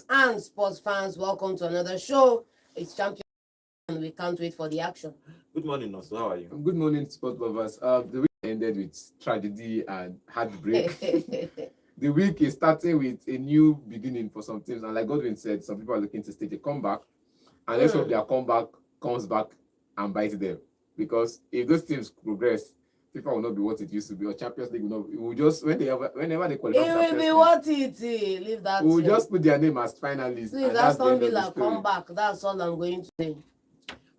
And sports fans, welcome to another show. It's champion, and we can't wait for the action. Good morning, also. How are you? Good morning, sport lovers. The week ended with tragedy and heartbreak. The week is starting with a new beginning for some teams, and like Godwin said, some people are looking to stage a comeback, and let's hope their comeback comes back and bites them. Because if those teams progress, FIFA will not be what it used to be, or Champions League will not. It will just whenever they qualify, It will be what it is. Leave that. We will just put their name as finalists. Please, Aston Villa come back. That's all I'm going to say.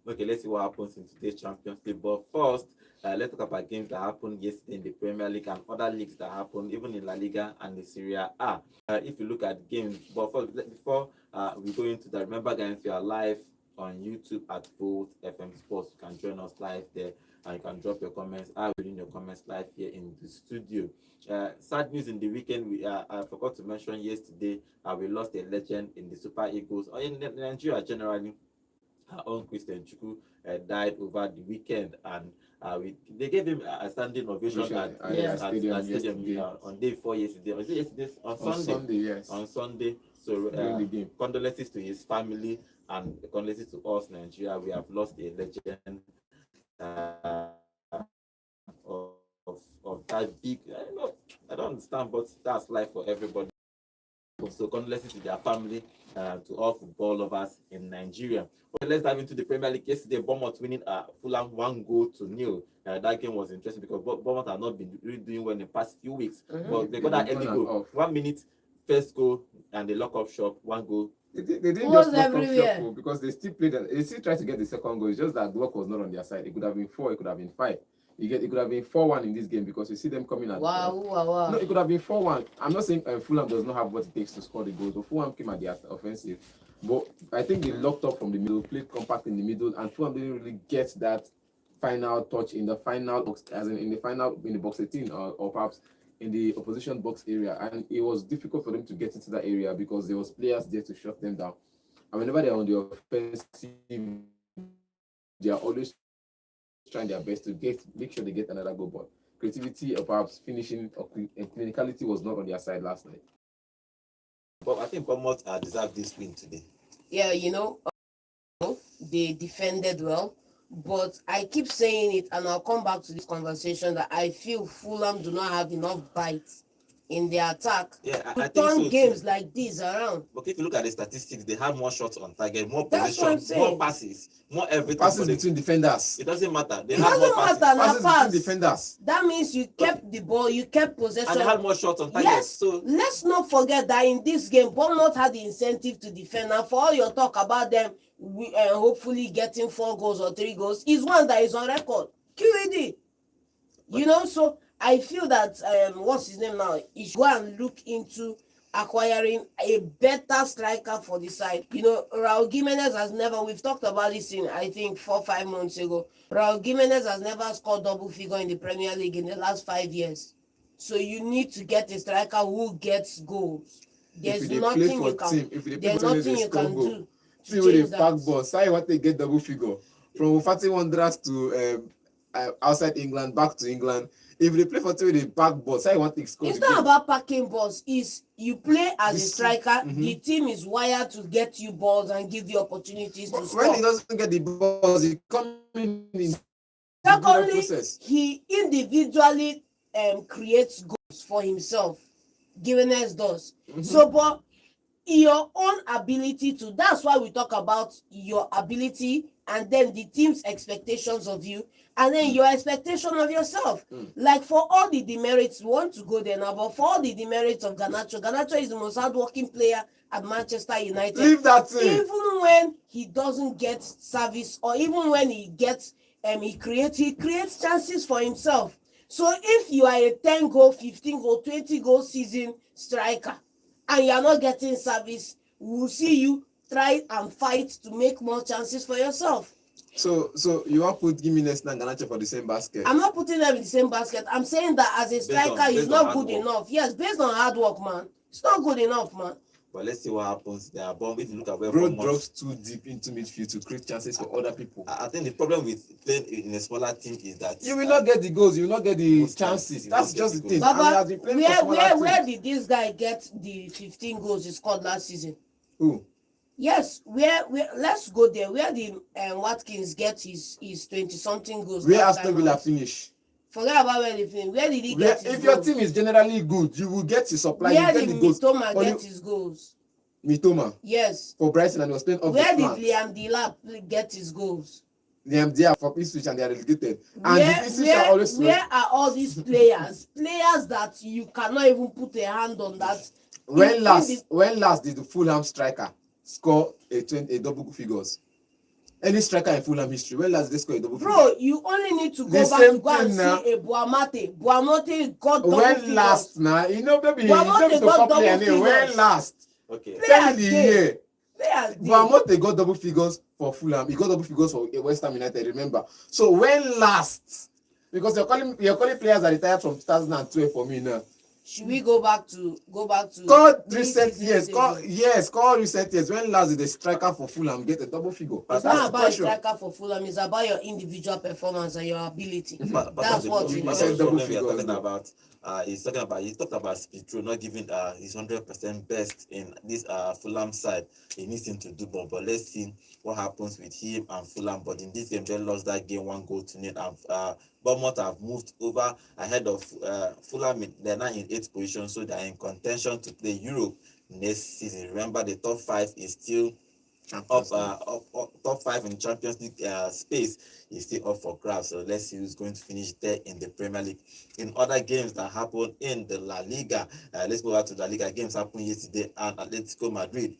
Okay, let's see what happens in today's Champions League. But first, let's talk about games that happened yesterday in the Premier League and other leagues that happened, even in La Liga and the Serie A. If you look at games, but first, before we go into that, remember, guys, if you are live on YouTube at Volt FM Sports, you can join us live there and you can drop your comments. I will read your comments live here in the studio. Sad news in the weekend. I forgot to mention yesterday, we lost a legend in the Super Eagles, or in Nigeria generally. Our own Christian Chuku died over the weekend, and they gave him a standing ovation at stadium on day 4 yesterday. Was it yesterday? On Sunday, yes. On Sunday. So condolences to his family and condolences to us, Nigeria. We have lost a legend of that big. I don't understand, but that's life for everybody. So condolences to their family, to all football lovers in Nigeria. But let's dive into the Premier League. Yesterday, Bournemouth winning Fulham 1-0. That game was interesting because Bournemouth have not been really doing well in the past few weeks. But they got that early goal. 1 minute, first goal, and they lock up shop. 1 goal. They didn't just lock up shop because they still played. They still tried to get the second goal. It's just that the luck was not on their side. It could have been 4. It could have been 5. It could have been 4-1 in this game because you see them coming at. Wow. No, it could have been 4-1. I'm not saying Fulham does not have what it takes to score the goals, but Fulham came at the offensive. But I think they locked up from the middle, played compact in the middle, and Fulham didn't really get that final touch in the final box, as in the box 18, or perhaps in the opposition box area. And it was difficult for them to get into that area because there was players there to shut them down. And whenever they're on the offensive, they are always trying their best to make sure they get another goal, but creativity or perhaps finishing or clinicality was not on their side last night. But I think Bournemouth deserved this win today. Yeah, they defended well, but I keep saying it, and I'll come back to this conversation, that I feel Fulham do not have enough bites in their attack to turn games too, like this around. But if you look at the statistics, they have more shots on target, more possession, more passes, more everything. Passes between defenders. It doesn't matter. They have more passes between defenders. That means you kept the ball, you kept possession. And they had more shots on target. Yes, so let's not forget that in this game, Bournemouth had the incentive to defend. And for all your talk about them hopefully getting 4 goals or 3 goals, is one that is on record. QED. So I feel that what's his name now? He should go and look into acquiring a better striker for the side. Raul Jimenez has never. We've talked about this in I think 4 or 5 months ago. Raul Jimenez has never scored double figure in the Premier League in the last 5 years. So you need to get a striker who gets goals. There's nothing you can. There's nothing you can do. See where they pack ball. Say what they get double figure from Fatty Wanderers to outside England back to England. If they play for 2 with the back ball, say want to score. It's not about packing balls. It's you play as a striker. The team is wired to get you balls and give you opportunities to score. When he doesn't get the balls, he comes in. Secondly, he individually creates goals for himself. Gimenez does. So, but your own ability to. That's why we talk about your ability and then the team's expectations of you, and then your expectation of yourself. Like for all the demerits, we want to go there now, but for all the demerits of Garnacho is the most hardworking player at Manchester United. Leave that thing. Even when he doesn't get service, or even when he gets, he creates chances for himself. So if you are a 10 goal, 15 goal, 20 goal season striker, and you are not getting service, we'll see you try and fight to make more chances for yourself. So you want to put Jimenez and Garnacho for the same basket? I'm not putting them in the same basket. I'm saying that as a striker, he's not good enough. Yes, based on hard work, man. It's not good enough, man. But let's see what happens there. If you look at where Bro drops too deep into midfield to create chances for other people. I think the problem with playing in a smaller team is that you will not get the goals, you will not get the chances. That's just the thing. Baba, where did this guy get the 15 goals he scored last season? Who? Yes, where let's go there. Where did Watkins get his 20-something goals? Where last Aston time Villa out? finish? Forget about where they finish. Where did he Where, get his if your goals? team is generally good, you will get the supply. You Where get did the goals. Mitoma Only get his goals? Mitoma Yes. for Brighton, and he was playing off Where the did flanks. Liam Delap get his goals? They are for Ipswich and they are relegated. And the Ipswich are always Where are all these players? Players that you cannot even put a hand on that. when last did the Fulham striker score a double figures? Any striker in Fulham history, when last did they score a double figure? Bro, you only need to The go back same to go and thing now. see a Buamate. Buamate got double When figures. last now, you know, baby, you Buamote don't need to got call double player name. When figures. last? Okay. Tell me the Players year. Players dey. Buamote got double figures for Fulham. He got double figures for West Ham United. Remember. So when last? Because you're calling players that retired from 2012 for me now. Should we go back to Call recent mid-season years. saving? Call recent years. When last did the striker for Fulham get a double figure? It's That's not the about a question. striker for Fulham. It's about your individual performance and your ability. But That's what it said is. double we are figures, talking though. about. He talked about Spitro not giving his 100% best in this Fulham side. He needs him to do more. But let's see what happens with him and Fulham. But in this game, they lost that game 1-0. And Bournemouth have moved over ahead of Fulham. They're now in 8th position, so they're in contention to play Europe next season. Remember, the top 5 is still top 5 in Champions League space is still up for grabs. So let's see who's going to finish there in the Premier League. In other games that happened in the La Liga, let's go back to La Liga. Games happened yesterday, and Atletico Madrid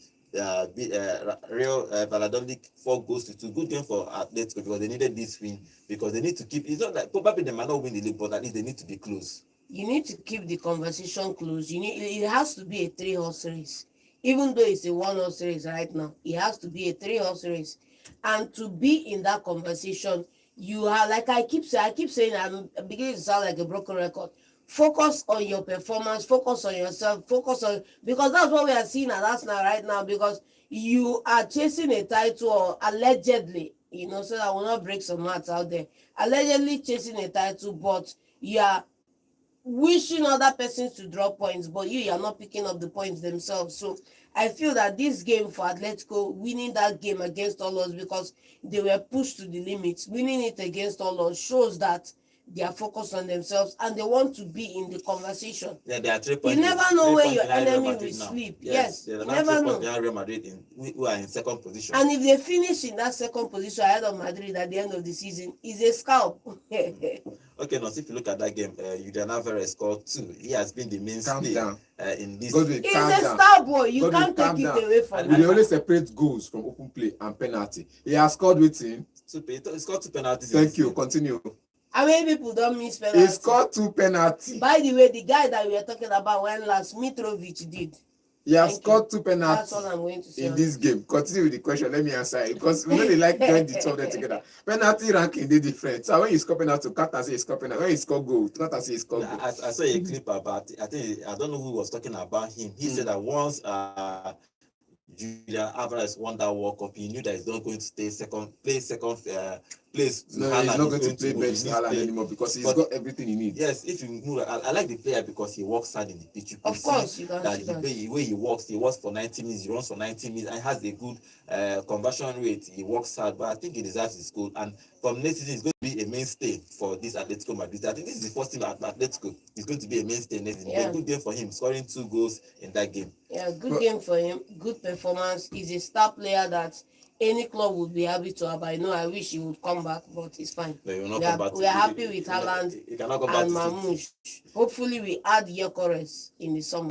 Real Valladolid 4-2. Good game for Atletico because they needed this win, because they need to keep. It's not like probably they might not win the league, but at least they need to be close. You need to keep the conversation close. It has to be a 3-horse race. Even though it's a 1-horse race right now, it has to be a 3-horse race. And to be in that conversation, you have, like I keep saying, I'm beginning to sound like a broken record. Focus on your performance, focus on yourself, because that's what we are seeing at Arsenal right now, because you are chasing a title, or allegedly, so that I will not break some hearts out there. Allegedly chasing a title, but you are wishing other persons to drop points, but you are not picking up the points themselves. So I feel that this game for Atletico, winning that game against all odds, because they were pushed to the limits, winning it against all odds shows that they are focused on themselves and they want to be in the conversation. Yeah, they are 3 points. You never know when your behind Real enemy Madrid will now. sleep. Yes, Yes, they are you now 3 never points know. behind Real Madrid who are in 2nd position. And if they finish in that 2nd position ahead of Madrid at the end of the season, it's a scalp. Okay, now if you look at that game, Julian Alvarez scored 2. He has been the mainstay in this. Godwin, He's calm a down. star boy. You Godwin, can't take calm it down. away from We him. only separate goals from open play and penalty. He has scored with him. He scored 2 penalties. Thank you. Continue. How many people don't miss He penalty? scored 2 penalties. By the way, the guy that we were talking about when last Mitrovic did. He has Thank scored you. 2 penalties. That's all I'm going to say. In this game. Continue with the question. Let me answer it, because we really like join the two of them together. Penalty ranking they different. So when you score penalty, can't say you score penalty. When you score goal, can't say you score goal. I saw a clip about it. I don't know who was talking about him. He said that once Julian Alvarez won that World Cup, he knew that he's not going to stay second place. No, he's not going to play bench Haaland anymore, because he's got everything he needs. Yes, if you move, I like the player because he works hard in the pitch. You Of course, you can that see the that. way he works for 90 minutes, he runs for 90 minutes, and has a good conversion rate. He works hard, but I think he deserves his goal. And from next season, he's going to be a mainstay for this Atletico Madrid. I think this is the first team at Atletico. He's going to be a mainstay next season. Yeah. A good game for him, scoring 2 goals in that game. Yeah, good game for him. Good performance. He's a star player that any club would be happy to have. I know I wish he would come back, but it's fine. No, he will not come back. We are happy with Haaland He cannot come back and to Mamouche. Hopefully we add Gyökeres in the summer.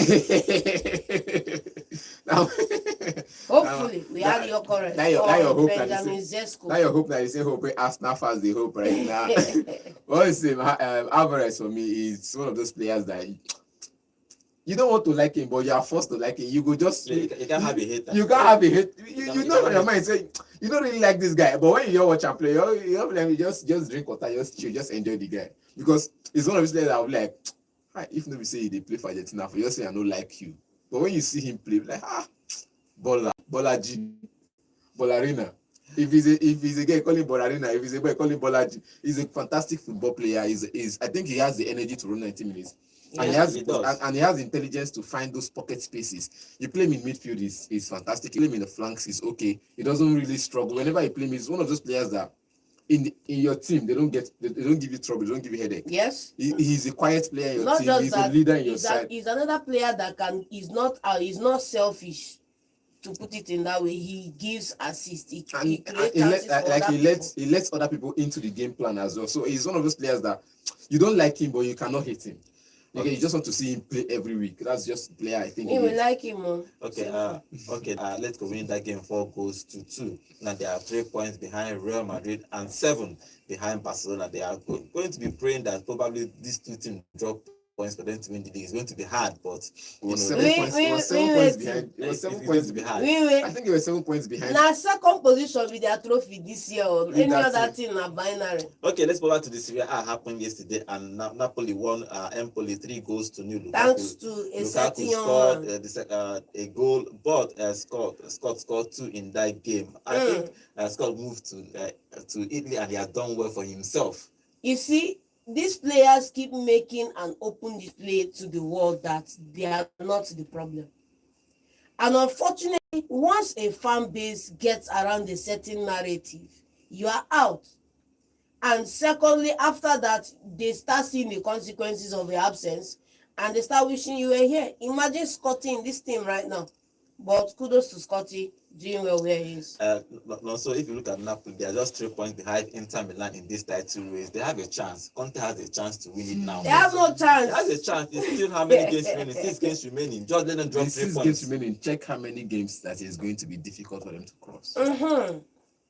Now, Hopefully we add Gyökeres now your or hope Benjamin now Sesko. your hope that you say hope Arsenal fans they hope right now. What is him? Alvarez for me is one of those players that you don't want to like him, but you are forced to like him. You go just You can't have a hater. You can't have a hate. You know in your mind say you don't really like this guy, but when you watch and play, you just drink water, just chill, just enjoy the guy, because it's one of those players that I would like. If nobody say they play for Argentina, for you say I don't like you, but when you see him play, like Bollarina. If he's a guy, call him Bollarina. If he's a boy, call him Bollaji. He's a fantastic football player. I think he has the energy to run 90 minutes. And he Yeah. has He does. and he has intelligence to find those pocket spaces. You play him in midfield is fantastic. You play him in the flanks is okay. He doesn't really struggle. Whenever you play him, he's one of those players that in your team they don't give you trouble, they don't give you headache. Yes. He's a quiet player in your Not team. just He's that, a leader in your side. he's another player that he's not selfish, to put it in that way. He gives assist. He creates chances for other people. He lets other people into the game plan as well. So he's one of those players that you don't like him, but you cannot hate him. Okay, you just want to see him play every week. That's just the player I think. We like him. Okay, let's go win that game 4-2. Now they are 3 points behind Real Madrid and 7 behind Barcelona. They are going to be praying that probably these two teams drop points for them to win the league. It's going to be hard, but It was 7 points behind. It was 7 points behind. I think it was 7 points behind. Now second position with their trophy this year. Any other team na binary. Okay, let's go back to the Serie A happened yesterday, and Napoli won Empoli 3-0. Thanks to a Lukaku certain young scored man. a goal, but Scott scored 2 in that game. I think Scott moved to Italy, and he has done well for himself. You see, these players keep making an open display to the world that they are not the problem. And unfortunately, once a fan base gets around a certain narrative, you are out. And secondly, after that, they start seeing the consequences of your absence and they start wishing you were here. Imagine Scotty in this team right now. But kudos to Scotty, doing well where he is. So if you look at Napoli, they are just 3 points behind Inter Milan in this title race. They have a chance. Conte has a chance to win it now. They have no chance. He has a chance. It's still how many games remaining? 6 games remaining. Just let them drop 3 6 points. games remaining. Check how many games that is going to be difficult for them to cross. Mm-hmm.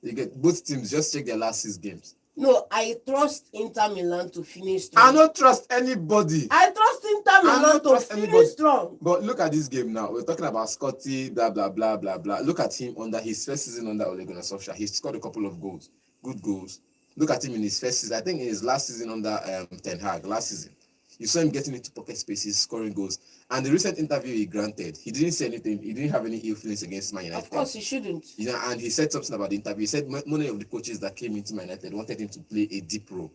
You get both teams. Just check their last 6 games. No, I trust Inter Milan to finish strong. I don't trust anybody. I trust Inter Milan to finish strong. But look at this game now. We're talking about Scotty, blah, blah, blah, blah, blah. Look at him under his first season under Ole Gunnar Solskjaer. He scored a couple of goals. Good goals. Look at him in his first season. I think in his last season under Ten Hag, last season. You saw him getting into pocket spaces, scoring goals. And the recent interview he granted, he didn't say anything. He didn't have any ill feelings against Man United. Of course, he shouldn't. You know, and he said something about the interview. He said many of the coaches that came into Man United wanted him to play a deep role.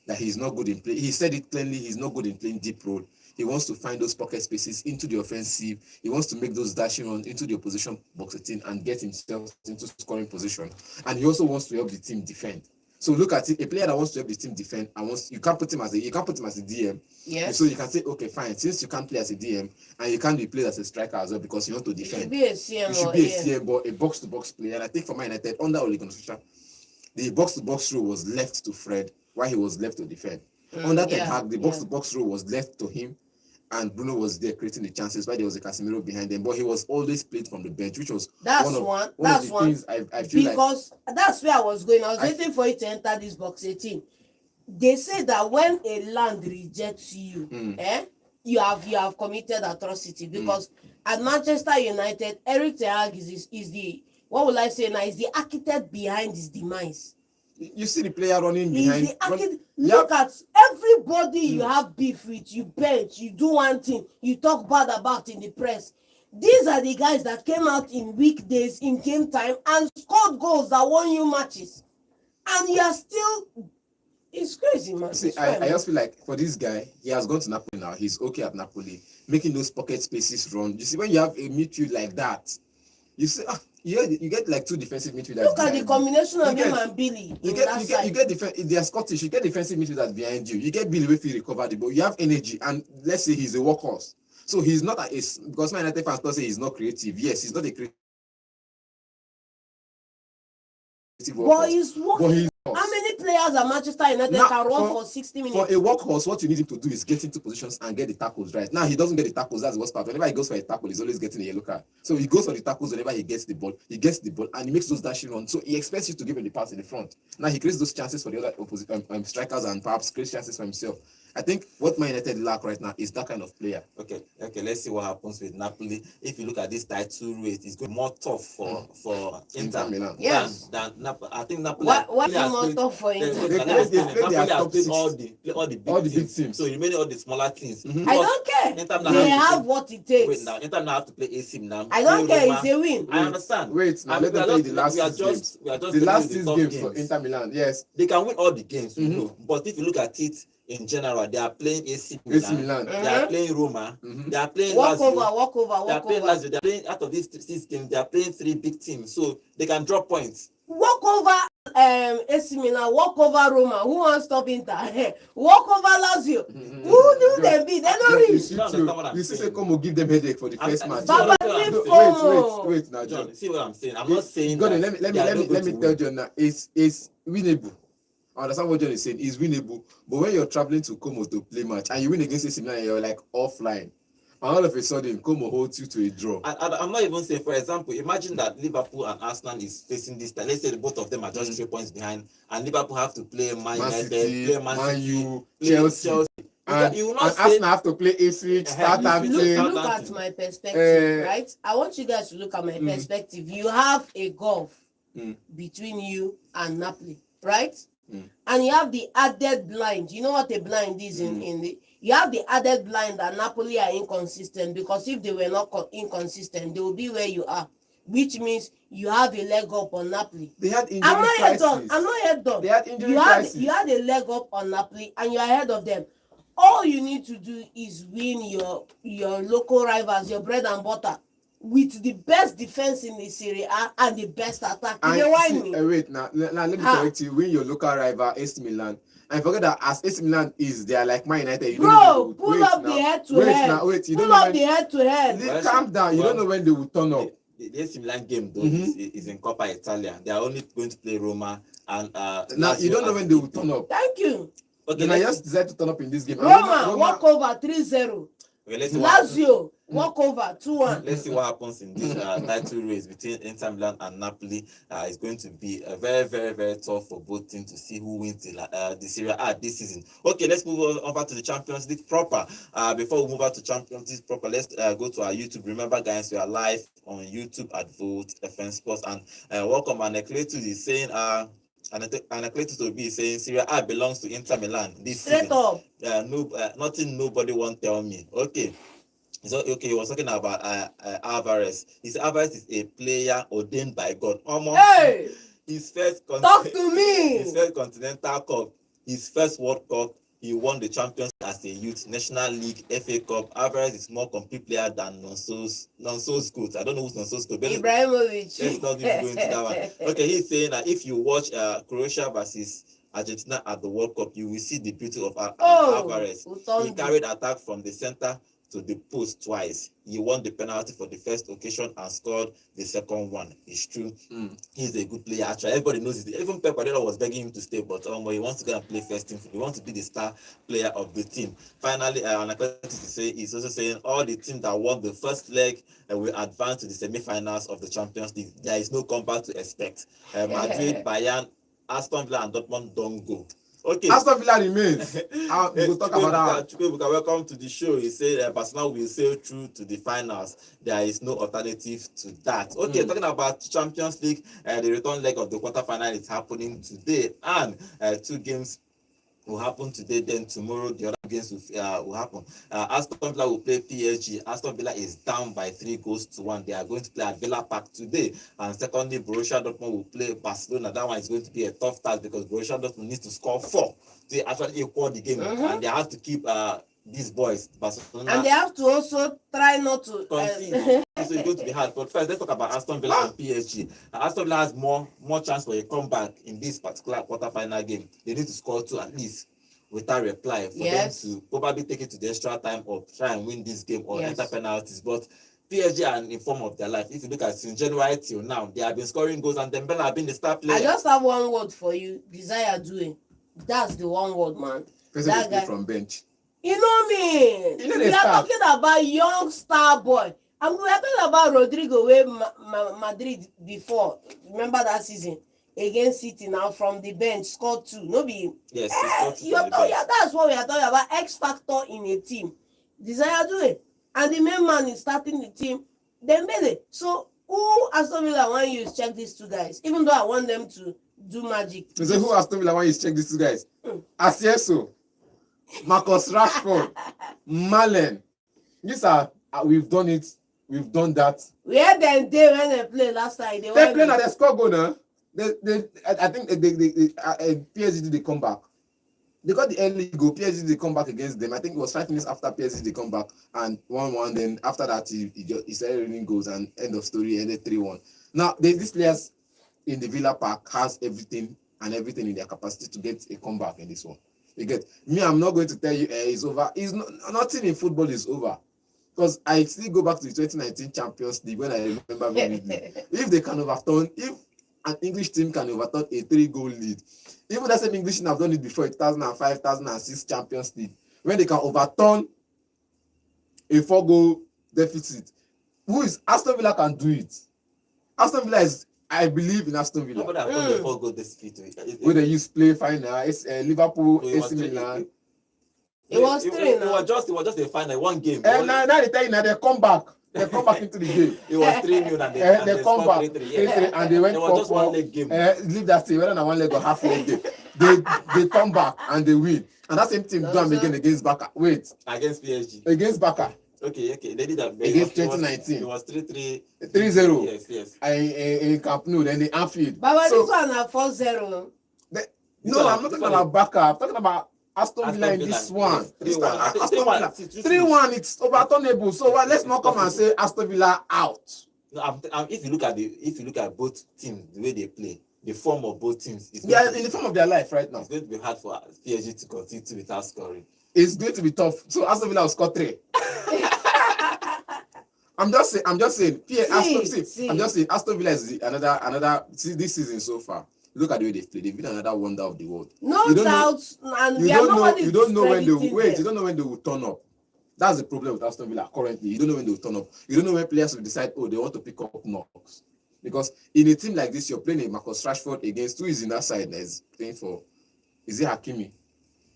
That he's not good in play. He said it plainly. He's not good in playing deep role. He wants to find those pocket spaces into the offensive. He wants to make those dashing runs into the opposition box 18 and get himself into scoring position. And he also wants to help the team defend. So look at it, a player that wants to help the team defend and you can't put him as a DM. Yes. So you can say, okay, fine, since you can't play as a DM and you can't be played as a striker as well because you want to defend. You should be a CM but a box-to-box player. And I think for Man United, under Ole Gunnar Solskjaer, the box-to-box role was left to Fred while he was left to defend. Under Ten Hag, the box-to-box role was left to him and Bruno was there creating the chances while there was a Casemiro behind them, but he was always played from the bench, which was one of the things I feel because that's where I was going. I was waiting for you to enter this box 18. They say that when a land rejects you, you have committed atrocity because at Manchester United, Eric Ten Hag is the what will I say now? Is the architect behind his demise. You see the player running behind. Look at everybody you have beef with, you bench, you do one thing, you talk bad about in the press. These are the guys that came out in weekdays, in game time, and scored goals that won you matches. And you are still... It's crazy, man. See, I just feel like for this guy, he has gone to Napoli now. He's okay at Napoli, making those pocket spaces run. You see, when you have a midfield like that, you see... you get like 2 defensive midfielders. Look at the combination of him and Billy. You get they are Scottish. You get defensive midfielders behind you. You get Billy if you recover the ball. You have energy, and let's say he's a workhorse. So he's not because Man United fans don't say he's not creative. Yes, he's not a creative workhorse. But he's how many players at Manchester United can run for 60 minutes? For a workhorse, what you need him to do is get into positions and get the tackles right. Now he doesn't get the tackles. That's the worst part. Whenever he goes for a tackle, he's always getting a yellow card. So he goes for the tackles whenever he gets the ball. He gets the ball and he makes those dashing runs. So he expects you to give him the pass in the front. Now he creates those chances for the other opposite strikers and perhaps creates chances for himself. I think what Man United lack right now is that kind of player. Okay. Let's see what happens with Napoli. If you look at this title race, it's going to be more tough for Inter Milan. Yes. Than Napoli. I think Napoli. What is more tough for Inter? Napoli has played all the big teams. So remaining all the smaller teams. I don't care. They have what it takes. Wait now, Inter now have to play AC now. I don't care. It's a win. I understand. Wait, now let them play the last 6 games. The last 6 games for Inter Milan. Yes, they can win all the games, you know. But if you look at it in general. They are playing AC AC Milan. Milan. They are playing Roma. They are playing Walk Lazio. over. They are playing Lazio. They are playing out of these 6 teams. They are playing 3 big teams, so they can drop points. Walk over AC Milan, walk over Roma. Who wants stop Inter? Walk over Lazio. Who do them be? They don't You reach. see, You don't understand what I'm you see, saying. say come give them headache for the I'm- first I'm- match. Baba, Baba, John, leave John, FOMO. Wait now, John, John. see what I'm saying. I'm not saying Go that on, let they are not me going to tell win. John that it's winnable. I understand what John is saying. It's winnable, but when you're traveling to Como to play match and you win against AC Milan, you're like offline, and all of a sudden Como holds you to a draw. I'm not even saying, for example, imagine that Liverpool and Arsenal is facing this time. Let's say both of them are just 3 points behind, and Liverpool have to play Man United, City, play Man City, U, play Chelsea. And you will not say Arsenal have to play Ipswich, Look, Southampton. Look at my perspective, right? I want you guys to look at my perspective. You have a gulf between you and Napoli, right? And you have the added blind. You know what a blind is you have the added blind that Napoli are inconsistent, because if they were not inconsistent, they will be where you are, which means you have a leg up on Napoli. They had injury I'm not crisis. yet done. They had injury crisis. You had a leg up on Napoli and you're ahead of them. All you need to do is win your local rivals, your bread and butter, with the best defense in the Serie A and the best attack. Wait, now let me correct you. Win your local rival, AC Milan. And forget that as AC Milan is, they are like Man United. Bro, pull up the head to head. Pull up the head to head. Calm down. You don't know when they will turn up. The AC Milan game though is in Coppa Italia. They are only going to play Roma and now you don't know when they will turn up. Thank you. Okay, I just decided to turn up in this game. Roma walk over 3-0. Okay, Lazio walk over 2-1. Let's see what happens in this title race between Inter Milan and Napoli. It's going to be very, very, very tough for both teams to see who wins the Serie A this season. Okay, let's move on over to the Champions League proper. Before we move on to Champions League proper, let's go to our YouTube. Remember, guys, we are live on YouTube at Vote FM Sports, and welcome. And Cletus is saying and Cletus will be saying Serie A belongs to Inter Milan this season. Up. Nothing nobody won't tell me. Okay. So okay, he was talking about Alvarez. His Alvarez is a player ordained by God. Hey! Talk to me. His first Continental Cup, his first World Cup, he won the Champions League as a youth, National League, FA Cup. Alvarez is more complete player than Nonso's good. I don't know who's Nonso's good. Ibrahimovic. Let's not even go into that one. Okay, he's saying that if you watch Croatia versus Argentina at the World Cup, you will see the beauty of Alvarez. He carried attack from the center to the post twice. He won the penalty for the first occasion and scored the second one. It's true. He's a good player. Actually, everybody knows it. Even Pep Guardiola was begging him to stay, but he wants to go and play first team. He wants to be the star player of the team. Finally, he's also saying all the teams that won the first leg will advance to the semi-finals of the Champions League. There is no comeback to expect. Madrid, Bayern, Aston Villa, and Dortmund don't go. Okay. Aston Villa remains. We'll talk about that. Welcome to the show. He said Barcelona will sail through to the finals. There is no alternative to that. Okay, talking about Champions League, the return leg of the quarterfinal is happening today, and 2 games will happen today. Then tomorrow the other games will happen. Aston Villa will play PSG. Aston Villa is down by 3-1. They are going to play at Villa Park today. And secondly, Borussia Dortmund will play Barcelona. That one is going to be a tough task because Borussia Dortmund needs to score 4 to actually equal the game, and they have to keep these boys, Barcelona, and they have to also try not to concede. So it's going to be hard. But first, let's talk about Aston Villa and PSG. Aston Villa has more chance for a comeback in this particular quarterfinal game. They need to score 2 at least without reply for them to probably take it to the extra time or try and win this game or enter penalties. But PSG are in form of their life. If you look at since January till now, they have been scoring goals and Dembele have been the star player. I just have one word for you: desire doing. That's the one word, man. That guy from bench. You know me. We are talking about young star boy. And we are talking about Rodrigo with Madrid before. Remember that season against City, now from the bench scored 2. No be. Yes, that's what we are talking about. X factor in a team. Desire do it. And the main man is starting the team. Dembele. So who Aston Villa want you to check these 2 guys? Even though I want them to do magic. So who Aston Villa want you to check these 2 guys? Asieso, Marcus Rashford, Malen. These are we've done it. We've done that. Where them day when they play last time? They play at the score goal now. I think PSG did the comeback. They got the early goal. PSG they come back against them. I think it was 5 minutes after PSG they come back and 1-1. Then after that he started winning goals and end of story ended 3-1. Now these players in the Villa Park has everything in their capacity to get a comeback in this one. You get me. I'm not going to tell you it's over. It's nothing in football is over. Because I still go back to the 2019 Champions League when I remember vividly. If they can overturn, if an English team can overturn a 3-goal lead, even that same English team have done it before, 2005, 2006 Champions League, when they can overturn a 4-goal deficit, Aston Villa can do it. Aston Villa is, I believe in Aston Villa. Nobody have done the 4-goal deficit. When they used play final, Liverpool, AC Milan. It was 3 It now. was just a final, one game. And now they tell you now they come back. They come back into the game. It was 3-0 and They come back 3-3. and they went It was just one leg game. Leave that thing, whether na one leg or half leg game. They come back and they win. And that same team do them again against Barca. Wait. Against PSG. Against Barca. Okay. They did that. Against 2019. It was 3-3. 3-0. Yes. In Camp Nou, then the Anfield. But this one na 4-0. No, I'm not talking about Barca. I'm talking about Aston Villa in this one. 3-1. It's overturnable. So let's not come and say Aston Villa out. No, if you look at both teams, the way they play, the form of both teams, They are in the form of their life right now. It's going to be hard for PSG to continue without scoring. It's going to be tough. So Aston Villa will score 3. I'm just saying. Aston Villa is another. See this season so far. Look at the way they play. They've been another wonder of the world. No doubt. And you don't know when they will wait. You don't know when they will turn up. That's the problem with Aston Villa currently. You don't know when they will turn up. You don't know when players will decide, they want to pick up knocks. Because in a team like this, you're playing a Marcus Rashford against who is in that side that is playing for. Is it Hakimi?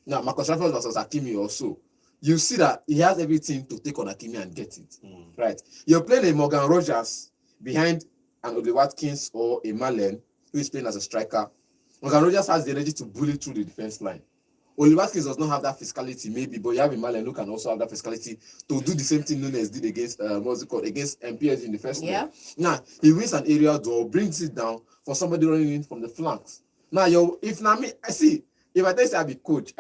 Now Marcus Rashford versus Hakimi also. You see that he has everything to take on Hakimi and get it. Right. You're playing a Morgan Rogers behind an Ole Watkins or a Malen who is playing as a striker. Morgan Rogers has the energy to bully through the defense line. Ole Watkins does not have that physicality, maybe, but you have a Malen who can also have that physicality to do the same thing Nunes did against against PSG in the first leg. Now he wins an aerial duel, brings it down for somebody running in from the flanks. Now if I tell you say I be coach.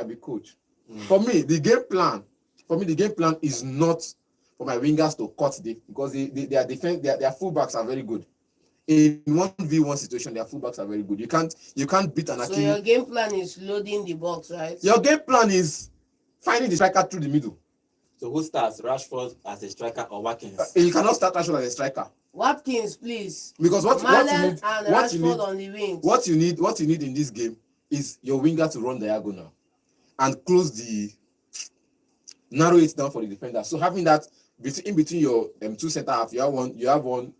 For me, the game plan is not for my wingers to cut because their fullbacks are very good. In 1v1 situation, their fullbacks are very good. You can't beat an Hakimi. So your game plan is loading the box, right? Your game plan is finding the striker through the middle. So who starts, Rashford as a striker or Watkins? You cannot start Rashford as a striker. Watkins, please. Because what you need in this game is your winger to run diagonal and narrow it down for the defender. So having that in between your two center half, you have one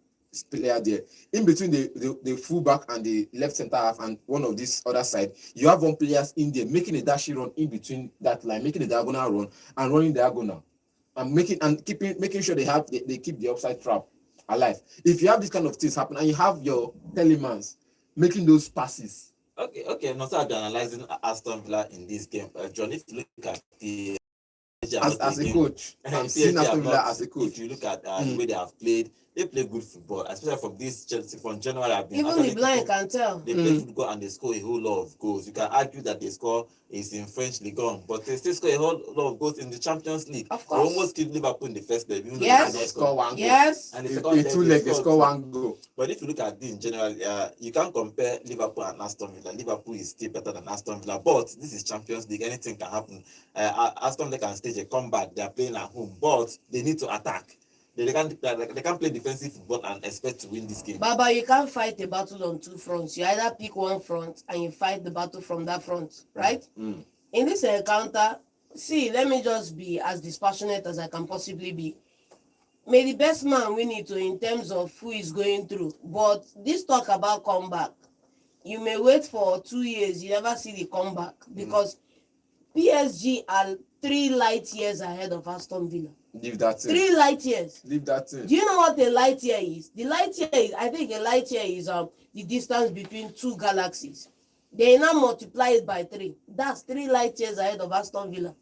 player there. In between the fullback and the left center half and one of this other side, you have one player in there making a dashy run in between that line, making a diagonal run and running diagonal and making sure they keep the offside trap alive. If you have this kind of things happen and you have your Telemans making those passes. Okay. Now start analyzing Aston Villa in this game. John, if you look at the as a coach, I'm seeing Aston Villa as a coach. If you look at the way they have played, they play good football, especially from this Chelsea from January. Even the blind can tell. They play football and they score a whole lot of goals. You can argue that they score is in French Ligue 1, but they still score a whole lot of goals in the Champions League. Of course. They almost killed Liverpool in the first leg. Yes. They score one goal. Yes. And the second leg, 2 legs, they score 1 goal. But if you look at this in general, you can't compare Liverpool and Aston Villa. Liverpool is still better than Aston Villa, but this is Champions League. Anything can happen. Aston Villa can stage a comeback. They are playing at home, but they need to attack. They can't play defensive football and expect to win this game. Baba, you can't fight a battle on 2 fronts. You either pick one front and you fight the battle from that front, right? In this encounter, let me just be as dispassionate as I can possibly be. May the best man win it in terms of who is going through. But this talk about comeback, you may wait for 2 years, you never see the comeback because PSG are 3 light years ahead of Aston Villa. Leave that thing. 3 light years. Leave that thing. Do you know what a light year is? The light year is, I think a light year is the distance between 2 galaxies. They now multiply it by 3. That's 3 light years ahead of Aston Villa.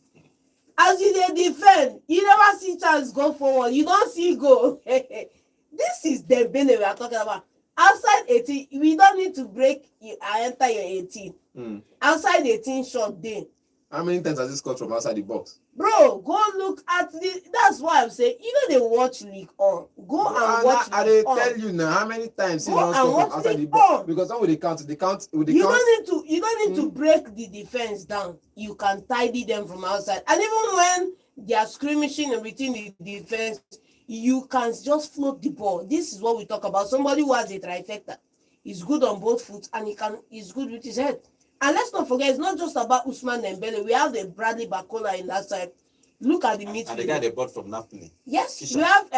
As you defend, you never see chance go forward. You don't see go. This is the Dembele we are talking about. Outside 18, we don't need to break and enter your 18. Outside 18 short day. How many times has he scored from outside the box? Bro, go look at the. That's why I'm saying, they watch League On. Go and watch I League tell On. you now, how many times he Go not and scored from watch outside the League box? On. Because when they count, You don't need to break the defense down. You can tidy them from outside. And even when they are skirmishing in between the defense, you can just float the ball. This is what we talk about. Somebody who has a trifecta. He's good on both foot and he's good with his head. And let's not forget, it's not just about Usman Dembele. We have the Bradley Bacola in that side. Look at the midfield. And the guy they bought from Napoli. Yes, Kisha. you have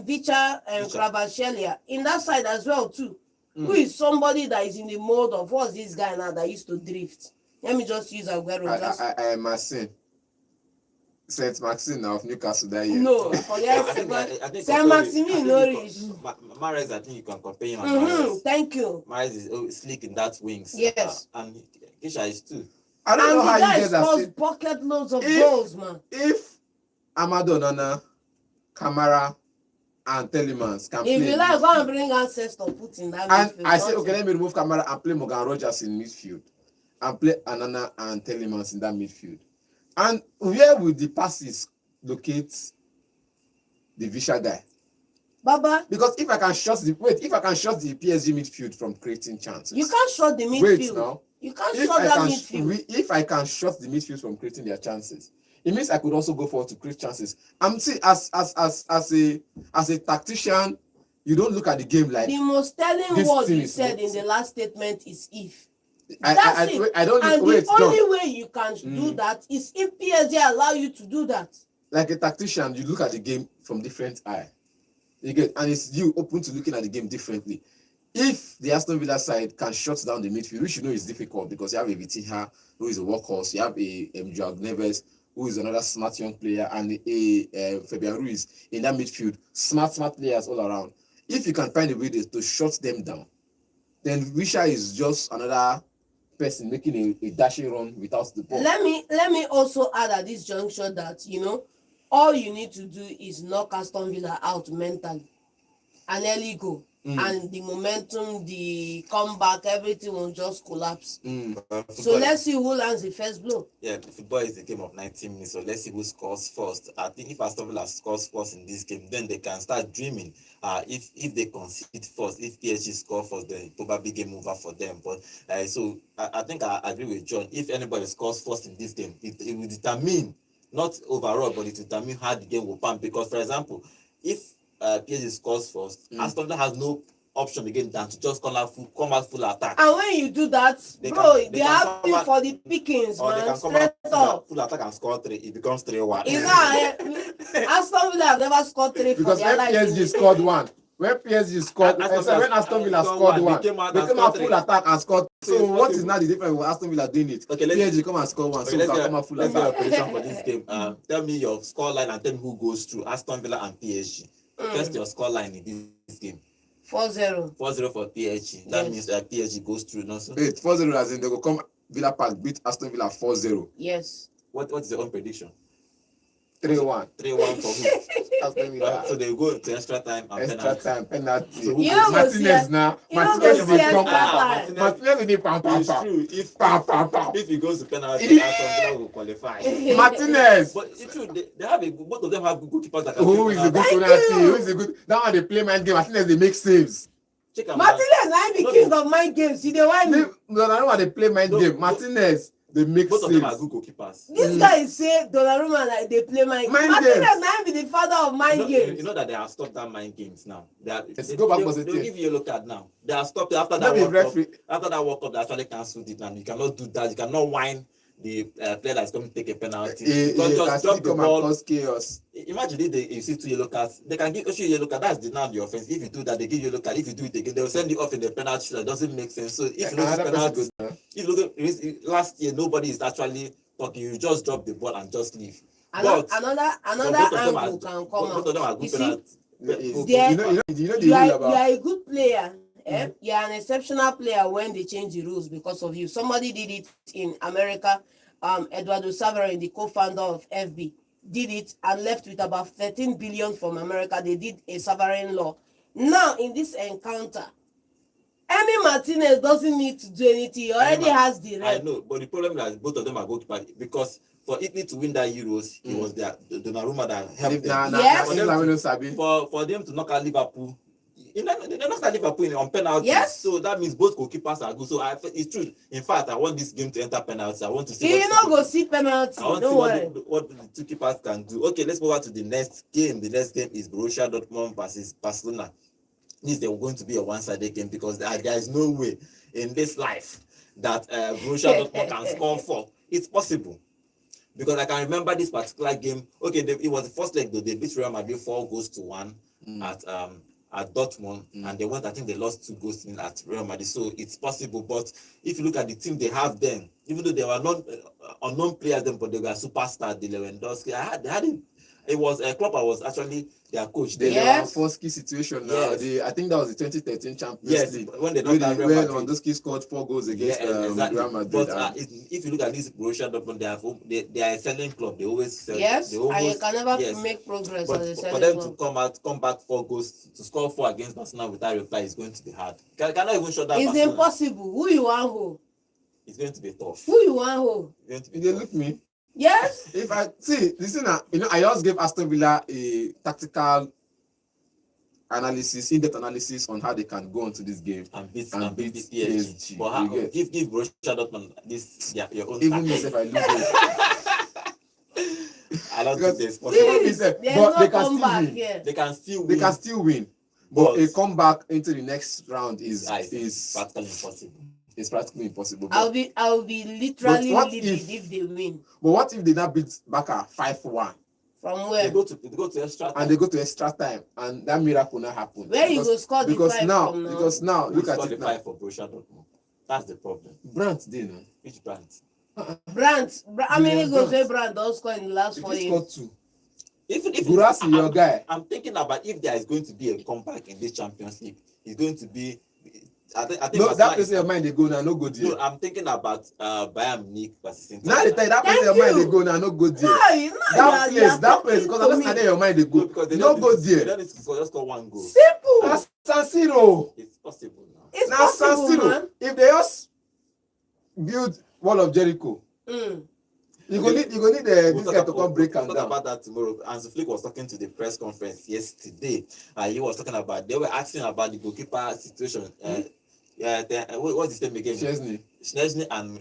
Vicha Kvaratskhelia in that side as well too. Who is somebody that is in the mode of what's this guy now that used to drift? Let me just use Aguero. I Maxine. Saint Maxine of Newcastle that year. No, forget Saint Maxime no reach. Mahrez, I think you can compare him and Mahrez. Thank you. Mahrez is slick in that wings. Yes. And Kisha is too. I don't know how you guys are saying. Bucket loads of goals, man. If Amado Nana, Kamara, and Telemans can play. If you like, go and bring ancestor put in that midfield. And I say, okay, let me remove Kamara and play Morgan Rogers in midfield. And play Anana and Telemans in that midfield. And where will the passes locate the Visha guy? Baba. Because if I can shut the PSG midfield from creating chances. You can't shut the midfield. Wait now. You can't shut that midfield. If I can shut the midfield from creating their chances, it means I could also go forward to create chances. I'm saying as a tactician, you don't look at the game like the most telling word you said in the last statement is if. I don't and wait, the only way you can do that is if PSG allow you to do that. Like a tactician, you look at the game from different eye. You get, and it's you open to looking at the game differently. If the Aston Villa side can shut down the midfield, which you know is difficult because you have a Vitinha who is a workhorse, you have a Joao Neves who is another smart young player, and a Fabian Ruiz in that midfield, smart players all around. If you can find a way to shut them down, then Visha is just another person making a dashing run without the ball. Let me also add at this juncture that all you need to do is knock Aston Villa out mentally, an early goal, and the momentum, the comeback, everything will just collapse. So let's see who lands the first blow. Yeah, football is a game of 90 minutes, so let's see who scores first. I think if Aston Villa scores first in this game, then they can start dreaming. If they concede first, if PSG score first, then probably game over for them. But so I think I agree with John. If anybody scores first in this game, it will determine, not overall, but it will determine how the game will pan. Because, for example, if PSG scores first, Aston Villa has no option again than to just come out full attack. And when you do that, they have you for the pickings, or man. they can come out full attack and score 3. It becomes 3-1. Aston Villa have never scored 3 because for their when life. PSG scored 1, when Aston Villa scored 1, they came out full attack and scored. So what is now the difference with Aston Villa doing it? Okay, PSG come and score 1, so we can come out full attack. Let's get a prediction for this game. Tell me your scoreline and tell me who goes through, Aston Villa and PSG. First, your scoreline in this game. 4-0. 4-0 for PSG. That means PSG goes through. No, so. Wait, 4-0 as in they will come Villa Park beat Aston Villa 4-0. Yes. What is your own prediction? 3-1. 3-1 for who? Aston Villa. So they go to extra time and penalty. So Martinez now. Martinez will be Martinez will be if he goes to penalty, Aston Villa will qualify. Martinez. But it's true, they have both of them have good goalkeepers that can. Who is a good penalty? Who is a good? That one they play mind game. Martinez they make saves. Martinez now be king of mind games. See the one. No, I know why they play mind game. Martinez. They make both saves. of them are good goalkeepers. This guy say Donnarumma like they play mind games. Martinez now be the father of mind games. You know that they have stopped that mind games now. Go back positive. They'll give you a yellow card now. They have stopped it after that World Cup. After that World Cup, they actually cancelled it, and you cannot do that. You cannot whine the player that's going to take a penalty. Just drop the ball. Cause chaos. Imagine if you see 2 yellow cards, they can give you a yellow card. That's denied the offense. If you do that, they give you a yellow card. If you do it again, they'll send you off in the penalty. That doesn't make sense. So if you look at penalties, if you look at last year, nobody is actually talking. You just drop the ball and just leave. Another angle can come out. Both of them are good penalties. You are a good player. You are an exceptional player when they change the rules because of you. Somebody did it in America. Eduardo Saverin, the co-founder of FB, did it and left with about 13 billion from America. They did a sovereign law. Now, in this encounter, Emi Martinez doesn't need to do anything. He already has the I rep. know, but the problem is both of them are goalkeepers because for Italy to win that Euros, it was their Donnarumma that helped them. Yes. For them to knock out Liverpool, they knocked out Liverpool on penalties. Yes. So that means both goalkeepers are good. So it's true. In fact, I want this game to enter penalties. I want to see. You not go see penalty. I want to see what the two keepers can do. Okay, let's move on to the next game. The next game is Borussia Dortmund versus Barcelona. This is going to be a one-sided game because there is no way in this life that Borussia Dortmund can score 4. It's possible. Because I can remember this particular game. Okay, it was the first leg though. They beat Real Madrid 4-1 at Dortmund, and they went. I think they lost 2 goals at Real Madrid. So it's possible. But if you look at the team they have then, even though they were not unknown players then, but they were superstars. The Lewandowski, they had it. It was Klopp was actually their coach. They were a first key situation now. Yes. I think that was the 2013 Champions League. When they lost Real Madrid. Lewandowski scored 4 goals against exactly. Real Madrid. But if you look at this Borussia Dortmund, they are a selling club. They always sell. Yes, they almost, and you can never make progress but as a selling for them club. to come back 4 goals, to score 4 against Barcelona without reply is going to be hard. Cannot even shut down It's Barcelona. impossible. Who you want who? It's going to be tough. Who you want who? It's going to be They tough. look me. Yes. If I see this is I just gave Aston Villa a tactical analysis, in-depth analysis on how they can go into this game and beat PSG. But how, give Borussia Dortmund this your own. Even if I lose it. I don't think it's Even possible. if they- There's but no they can comeback still win. here. They can still win. They can still win. But a comeback into the next round is practically impossible. It's practically impossible. I'll be literally But what livid if they win. But what if they now beat Barca 5-1 From where? They go to extra time. and they go to extra time and that miracle not happen? Where you go score the 5 from now? Because now Who look at scored it the now. 5 for Borussia Dortmund? That's the problem. Brandt did now. Which brand? Brandt. How many goals Brandt. Brandt don't score in the last If 4 he years? scored 2. Even if Gurasi, your guy. I'm thinking about if there is going to be a comeback in this Champions League, it's going to be. I think No, Barcelona that place in your mind they go now, no go there. No, I'm thinking about Bayern Munich versus Inter. Now they tell you that place in your mind they go now, no go there. That place, because I'm not there your mind they go. No, because they No don't go need to- They there. don't need to just score 1 goal. Simple. That's San Siro. It's possible now. It's Now San possible, Siro. man. If they just build Wall of Jericho, you go need this guy to come break We'll and talk down. about that tomorrow. Hans Flick was talking to the press conference yesterday. He was talking about, they were asking about the goalkeeper situation. What's his name again? Szczesny and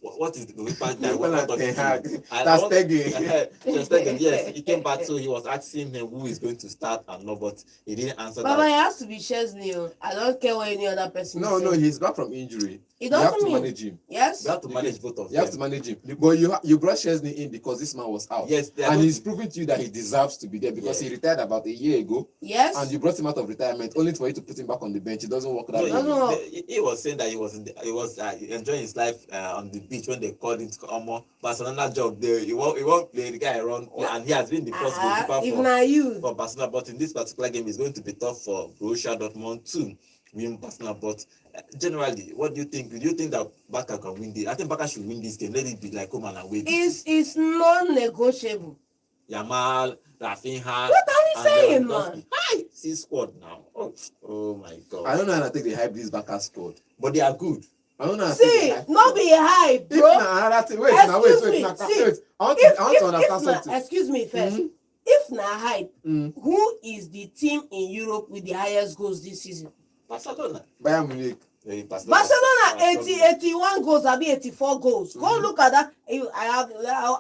what is the goalkeeper that we're not talking to? That's Stegen. Stegen, yes, he came back, so he was asking him who is going to start and no, but he didn't answer Baba, that. it has to be Szczesny. I don't care what any other person No, says. he's back from injury. It You have doesn't to mean. manage him. Yes. You have to manage both of You have to them. manage him. But you brought Szczesny in because this man was out. Yes, they are and going he's to- proving to you that he deserves to be there because Yeah. he retired about a year ago. Yes. And you brought him out of retirement only for you to put him back on the bench. It doesn't work that No, way. he was saying that he was enjoying his life on the beach when they called him to come Barcelona job. He won't play the guy around, and he has been the first goalkeeper If not you. for Barcelona. But in this particular game, it's going to be tough for Borussia Dortmund to win Barcelona. But generally, what do you think? Do you think that Barca can win this? I think Barca should win this game. Let it be like home and away. It's non-negotiable. Yamal, Rafinha. What are we saying, Lewandowski. man? Hi, see squad now. Oh my God. I don't know how to take the hype this Barca scored. But they are good. I don't know how to take See, the hype. not be hype, If bro. na another thing, wait. Excuse me, Now, see, wait. I want to understand if something. excuse me first. Mhm. If na hype, Mm. who is the team in Europe with the highest goals this season? Barcelona. Bayern Munich. Barcelona 81 goals, I be 84 goals. Go look at that.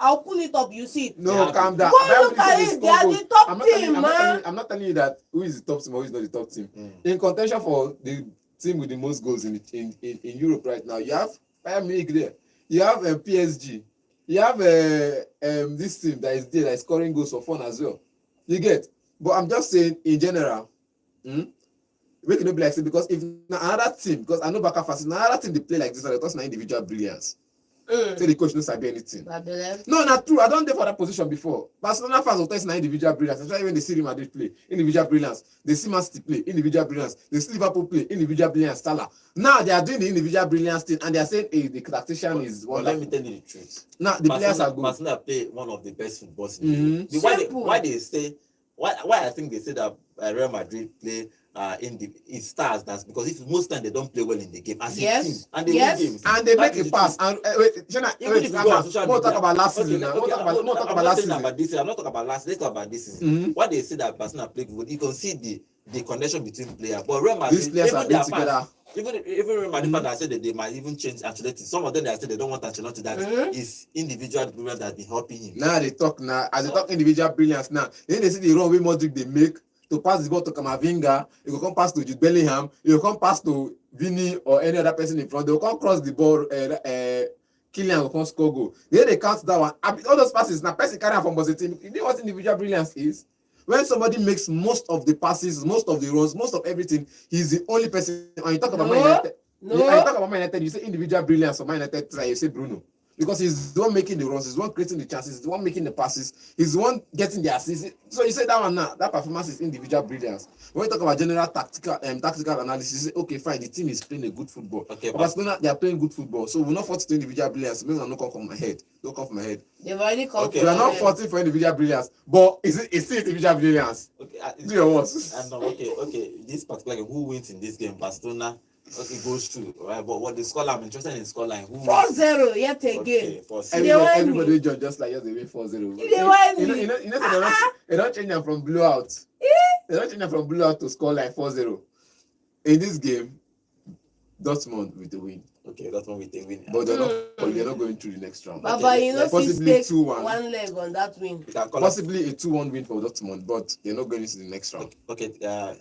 I'll pull it up. You see. No, Yeah. calm down. Go Bayern look at Munich it. They are scored the top goals. team, man. I'm not telling you that who is the top team or who is not the top team. Mm. In contention for the team with the most goals in Europe right now, you have Bayern Munich there. You have PSG. You have this team that is there that is scoring goals for fun as well. You get. But I'm just saying in general. We cannot be like this because if another team, because I know Barca fans, another team they play like this, and they talk individual brilliance. So the coach knows sabi anything. No, not true. I don't there for that position before. Barcelona fans will tell us individual brilliance. Especially when they see Real Madrid play, individual brilliance. They see Man City play, individual brilliance. They see Liverpool play, individual brilliance. Salah. Now they are doing the individual brilliance thing, and they are saying, "Hey, the tactician is Well, wonderful." let me tell you the truth. Now the players are good. Barcelona play one of the best footballs in Mhm. Europe. Simple. Why they say why I think they say that Real Madrid play in stars. That's because if most time they don't play well in the game as a team and they win games and they that make is a the pass. truth. And wait, Shana, Even wait, if you go on social more media, talk about last okay, season now. More talk about I'm not last saying season. about this season. I'm not talking about last. Let's talk about this season. Mhm. What they say that Barcelona play good, you can see the connection between players. But Real These Madrid, players are even their playing fans, together. even Real Madrid fans that said that they might even change Ancelotti. Some of them that said they don't want Ancelotti. That is individual brilliance that been helping him. Now they talk now. As they talk individual brilliance now. Then they see the run wey Modric they make to pass the ball to Kamavinga. It will come pass to Jude Bellingham. It will come pass to Vini or any other person in front. They will come cross the ball. Kylian will come score goal. Then they count that one. All those passes now. Person carry am from the team. You know what individual brilliance is? When somebody makes most of the passes, most of the runs, most of everything, he's the only person. And you talk about Man United. And you talk about Man United, you say individual brilliance for Man United, you say Bruno. Because he's the one making the runs, he's the one creating the chances, he's the one making the passes, he's the one getting the assists. So you say that one now, that performance is individual brilliance. When we talk about general tactical analysis, you say, okay, fine, the team is playing a good football. Okay, but Barcelona, they are playing good football. So we're not fighting to individual brilliance. Maybe I'm not come from my head. Don't come from my head. They've already come okay. We are not fighting for individual brilliance, but it's still individual brilliance. Okay, do your worst. Okay. This particular game, who wins in this game? Barcelona. Okay, goes through, right? But what the scoreline, I'm interested in the scoreline. 4-0 yet again. Okay, everybody judge just like they win 4-0. They don't change them from blowout. They don't change them from blowout to score like 4-0. In this game, Dortmund with the win. Okay, Dortmund with the win. But they're not going through the next round. Baba, okay, possibly 2-1. One leg on that win. Possibly a 2-1 win for Dortmund, but they're not going into the next round. Okay,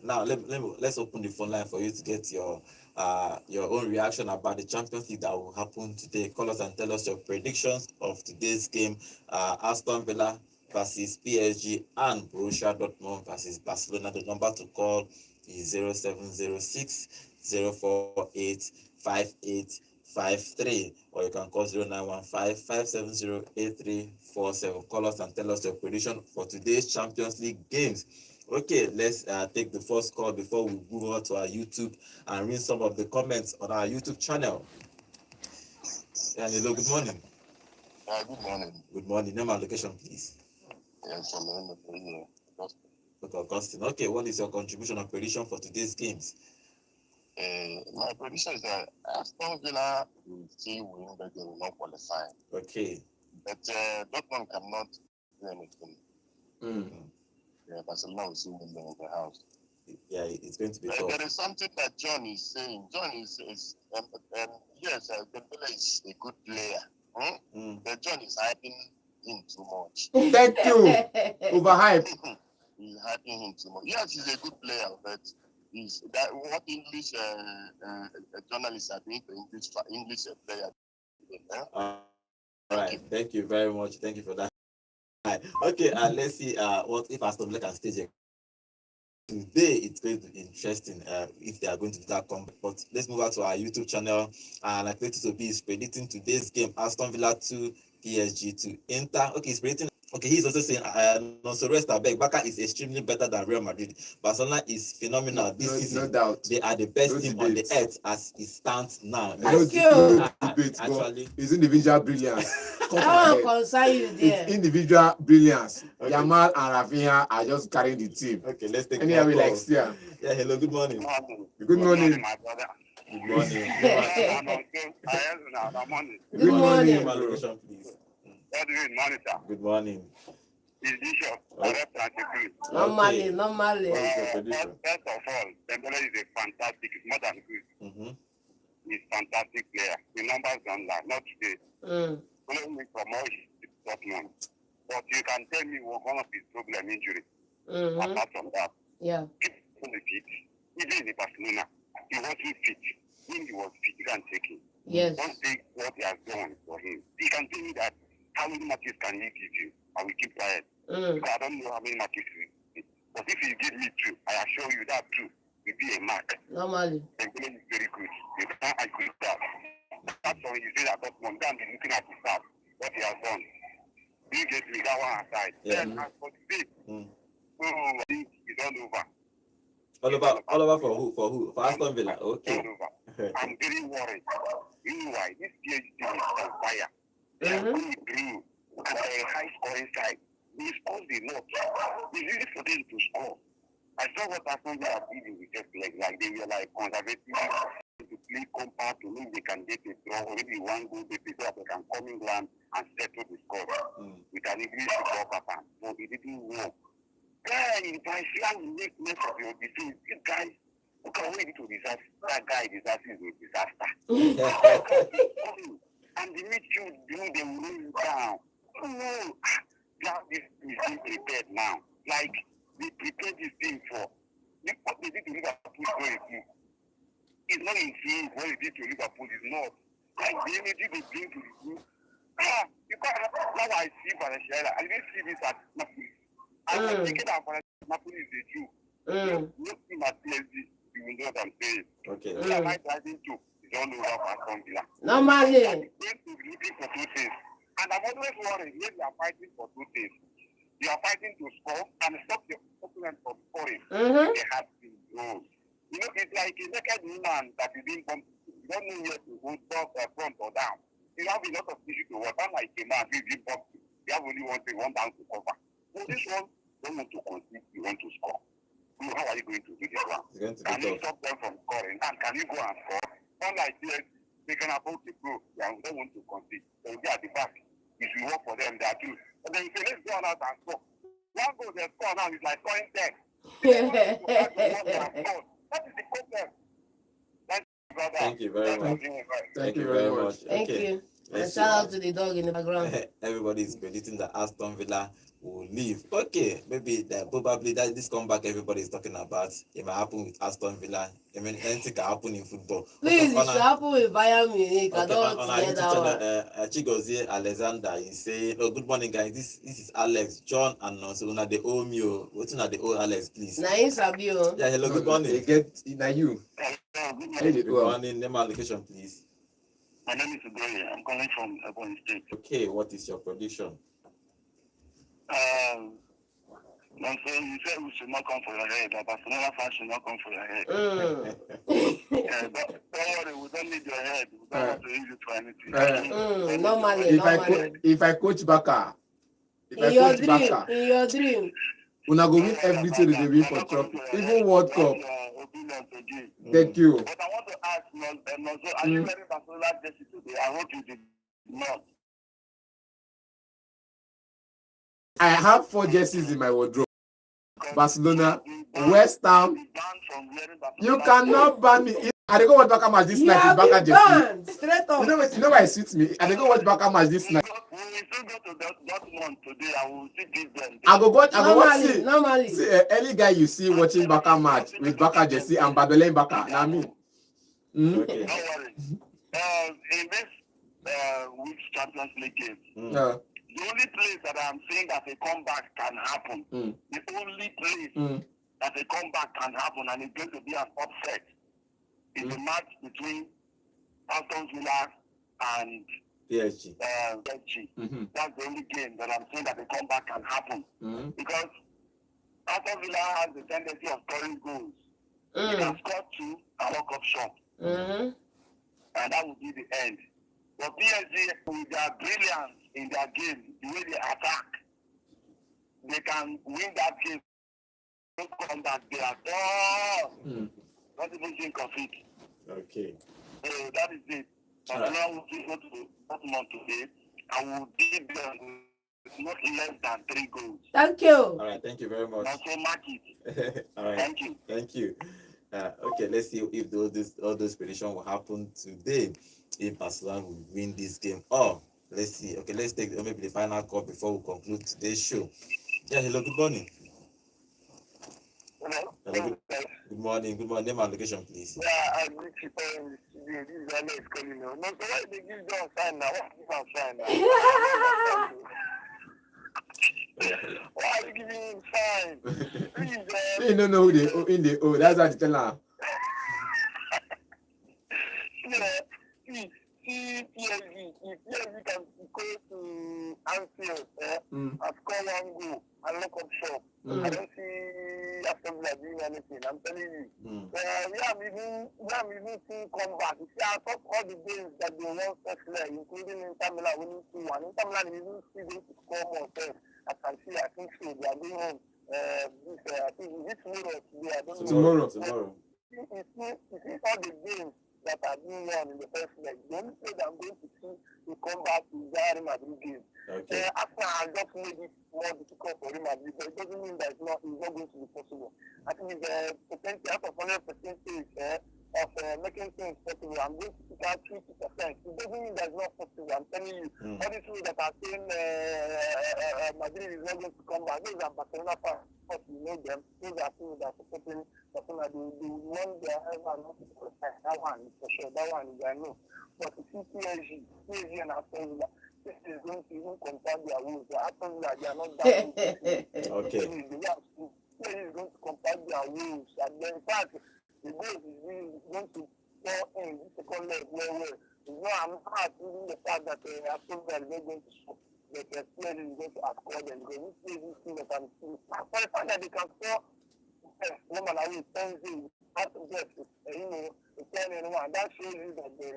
now let's open the phone line for you to get your own reaction about the Champions League that will happen today. Call us and tell us your predictions of today's game. Aston Villa versus PSG and Borussia Dortmund versus Barcelona. The number to call is 0706 048 5853, or you can call 0915 570 8347. Call us and tell us your prediction for today's Champions League games. Okay, let's take the first call before we move on to our YouTube and read some of the comments on our YouTube channel. Hello, good morning. Good morning. Good morning. Name and location, please. Yes, I'm in Okay, Augustine. Okay, what is your contribution and prediction for today's games? My prediction is that Aston Villa will still win, but they will not qualify. Okay. But Dortmund cannot do anything. Yeah, Barcelona will still win in the house. Yeah, it's going to be tough. There is something that John is saying. John is yes, Dembele is a good player. But John is hyping him too much. Thank you. Overhyped. He's hyping him too much. Yes, he's a good player, but is that what English journalists are doing to English player? All right. Thank you very much. Thank you for that. Okay. Let's see. What if Aston Villa can stage it today? It's going to be interesting. If they are going to do that comeback. But let's move on to our YouTube channel. Like Letus Obi is predicting today's game: Aston Villa 2, PSG 2. Inter. Okay, he's predicting. Okay, he's also saying Nonso rest abeg. Baka is extremely better than Real Madrid. Barcelona is phenomenal this season. No doubt. They are the best team on the earth as it stands now. Actually, it's individual brilliance. I want to concern you there. It's individual brilliance. Okay. Yamal and Rafinha are just carrying the team. Okay, let's take more calls. Yeah, hello, good morning. Good morning. My brother. Good morning. Good morning. Location, please. Good morning. Is Bishop correct and agree? Normally. First of all, Dembele is a fantastic, it's more than good. He's a fantastic player. The numbers don't lie, not today. Following me from all his Dortmund. But you can tell me one of his problem injury. Apart from that. Yeah. On the pitch, even in Barcelona, he wasn't fit. When he was fit, you can take him. Yes. Don't take what he has done for him. He can tell me that how many matches can he give you? I will keep quiet. Because I don't know how many matches he will give. But if he give me 2, I assure you that 2 will be a mark. Normally. The game is very good. You can't agree with that. That's why you say that Dortmund can't be looking at the staff, what he has done. You get me that one aside. Then as for today, I think it's all over. All over for who? For Aston Villa. Okay. All over. I'm very worried. Meanwhile, this PSG is on fire. They are going through and a high scoring side. They scored a lot. It's easy for them to score. I saw what Aston Villa did with just like they were like conservative to play compact to mean they can get a draw or maybe one goal they so they can come in ground and settle the score with an English football pattern. So it didn't work. Guy, by Islam will make mess of your defense. This guy, who can wait to disaster? That guy disaster is a disaster. And the midfield do they will roll you down. No, this is being prepared now. Like they prepared this thing for what they did to Liverpool story. It's not in field. What they did to Liverpool is not. Like the energy they bring to the group. You can't have now I see Barcelona. I didn't see this at Napoli. I was thinking that Napoli is a Jew. No team at PSG, you will know what I'm saying. Okay. Who am I driving to? It's all over for Aston Villa. Normally. I'm going to be looking for two things. And I'm always worried when you are fighting for two things. You are fighting to score and stop your opponent from scoring. They have been goals. You know, it's like a naked woman that is being pumped. You don't know where to go, top, front or down. You have a lot of issues to work. Unlike a man who is being pumped, you have only one thing, one down to cover. So this one, don't want to concede, you want to score. So how are you going to do this one? Can you stop them from scoring? And can you go and score? Unlike this, they can afford to go. They don't want to concede. They will be at the back. If you work for them, they are two. But then you say, let's go out and score. One goal they score now is like scoring 10. What is the problem? Thank you very much. Thank you very much. Thank you. And shout out to the dog in the background. Everybody is predicting that Aston Villa will leave. Okay, maybe probably that this comeback everybody is talking about, it might happen with Aston Villa. I mean, anything can happen in football. Please, it should happen with Bayern Munich. I don't on our YouTube channel, Chigozie Alexander is saying, "Oh, good morning, guys. This is Alex, John, and also una the old me. What's una the old Alex, please?" Nice Sabio. Yeah, hello, good morning. They get now you. Good morning. Name and location, please. My name is Ugoye. I'm calling from Ebonyi State. Okay, what is your prediction? So you said we should not come for your head. That Barcelona fans should not come for your head. Don't worry, we don't need your head. We don't want to use it for anything. Normally. If I coach Baka, In your dream. Una go win everything they win for trophy, even World Cup. Thank you. But I want to ask, are you wearing Barcelona jersey today? I hope you did not. I have 4 jerseys in my wardrobe. Barcelona, West Ham. You cannot ban me. I go watch Baka match this night with Baka jersey. Straight up. You know why it suits me? I go watch Baka match this night. When we still go to Dortmund today, I will still give them. I go watch. Normally. See, any guy you see watching Baka match with Baka jersey and Babylon Baka. Now me. Okay. Don't worry. In this week's Champions League game, the only place that I'm saying that a comeback can happen, the only place that a comeback can happen and it's going to be an upset is the match between Aston Villa and PSG. PSG. That's the only game that I'm saying that a comeback can happen. Because Aston Villa has the tendency of scoring goals. They can score 2 and walk up short. And that will be the end. But PSG, with their brilliance in their game, the way they attack, they can win that game. Don't come back there at all. Don't even think of it. Okay. So that is it. Barcelona will go to Dortmund today. I will give them not less than 3 goals. Thank you. All right, thank you very much. Also mark it. All right. Thank you. Thank you. Okay, let's see if all those predictions will happen today. If Barcelona will win this game. Oh, let's see. Okay, let's take maybe the final call before we conclude today's show. Yeah, hello, good morning. Hello. Good morning. Good morning. Name and location, please. Yeah, I need to tell you. This is Alex calling now. No, so why they give them sign now? What give them sign now? Why are you giving him sign? Please, You don't know who they owe. That's what you tell her. See PSG. If PSG can go to Anfield, I score one goal and look up shop. I don't see Aston Villa doing anything. I'm telling you. We have even seen comeback. You see, I thought all the games that they won first leg, including Inter Milan winning 2-1. Inter Milan even see them to score more. I can see. I think so. They are going on. I think it's tomorrow. Today. I don't know. Tomorrow. You see all the games that are being won in the first leg. The only thing I'm going to see will come back to the Real Madrid game. Okay. After I just made it more difficult for Real Madrid, but it doesn't mean that it's not going to be possible. I think it's a potential out of 100% of making things possible. I'm going to pick out 50%. It doesn't mean that it's not possible. I'm telling you, all these people that are saying Madrid is not going to come back, those are Barcelona fans. You know them. Those are people that are supporting Barcelona. They want their ever not to qualify. That one is for sure. That one is I know. But you see PSG and Aston Villa, this is going to even compound their woes. The Aston Villa, they are not that good. Okay. PSG is going to compound their woes. And then, in fact, the goal is really going to score in the second leg well. You know, I'm not even the fact that Aston Villa is not going to score. But PSG is going to score them. Because this PSG team that I'm seeing, for the fact that they can score, no matter how it's 10-0, have to get, the 10-1. That shows you that they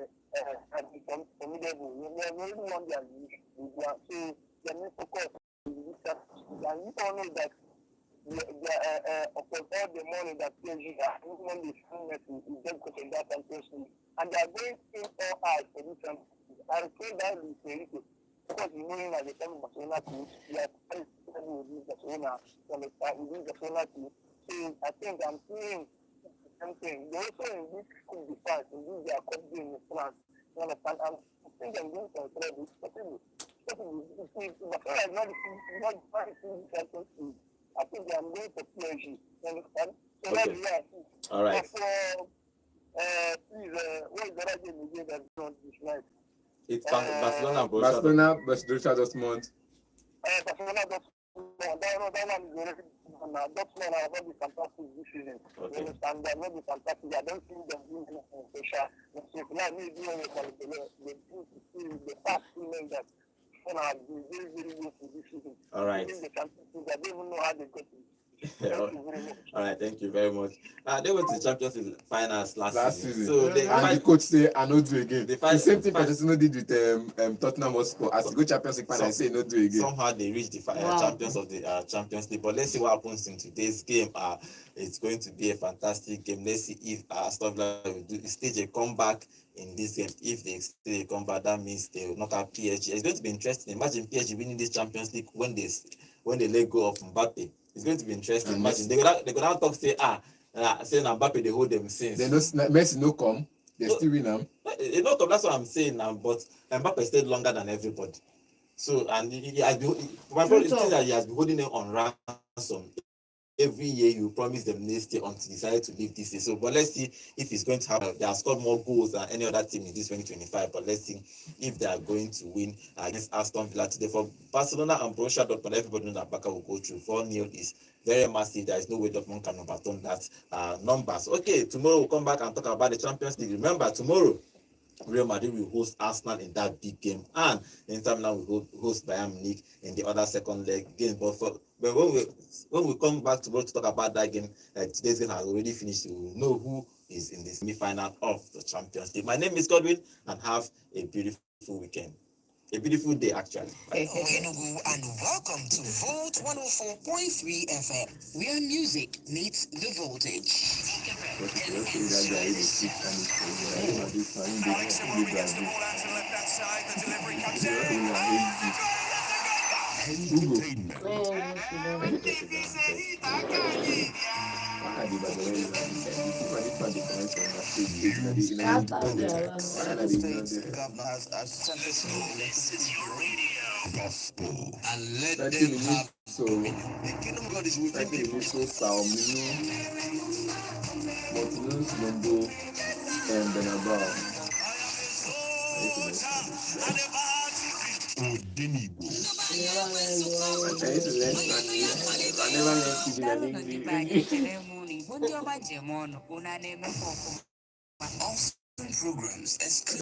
have become formidable. They really want their league. So they need to focus on this. And you all know that of course, all the money that PSG has, when they spend it, is just because of that Champions League. And they are going in all out for this Champions League. I think that is very good. Because you know him as a former Barcelona team, we are very with this Barcelona team. So I think I'm seeing something. They also in this could be fast, in this their cup game in France. You understand? And I think I'm going to consider this possible. Barcelona is not the Champions League. I think I'm going for PSG. You understand? So okay. That's why I think. All right. Please, what is the other game again that's on this night? It's Barcelona, Barcelona, Borussia Dortmund. Barcelona, Dortmund. That one is already now. Dortmund are not be fantastic this season. Okay. You understand? They are not be fantastic. I don't think they're doing anything special. So now me doing the past feeling that are very, very good for this season. All right. The Champions League, I don't even know how they got it. All right, thank you very much. They went to the Champions League finals last season. So the coach say, "I not do again." The same thing Pochettino did with Tottenham Hotspur. As he go Champions League final, say not do again. Somehow they reached the champions of the Champions League. But let's see what happens in today's game. It's going to be a fantastic game. Let's see if Aston Villa will stage a comeback in this game. If they stage a comeback, that means they will knock out PSG. It's going to be interesting. Imagine PSG winning this Champions League when they let go of Mbappe. It's going to be interesting. Imagine they could now talk say saying Mbappe they hold them since. They know Messi no come. They still win them. That's what I'm saying now. But Mbappe stayed longer than everybody. So and he has been. My point is that he has been holding them on ransom. Every year you promise them next year until he decided to leave this year. So, but let's see if he's going to have. They have scored more goals than any other team in this 2025. But let's see if they are going to win against Aston Villa today. For Barcelona and Borussia Dortmund, everybody knows that Barca will go through. 4-0 is very massive. There is no way Dortmund can overturn that numbers. Okay, tomorrow we'll come back and talk about the Champions League. Remember, tomorrow Real Madrid will host Arsenal in that big game, and Inter Milan will host Bayern Munich in the other second leg game. But when we come back tomorrow to talk about that game, today's game has already finished. We will know who is in the semi-final of the Champions League. My name is Godwin, and have a beautiful weekend. A beautiful day, actually. Enugu, and welcome to Volt 104.3 FM, where music meets the voltage. Governors are this is your radio gospel, and let them have so the kingdom of God is within people. And Austin programs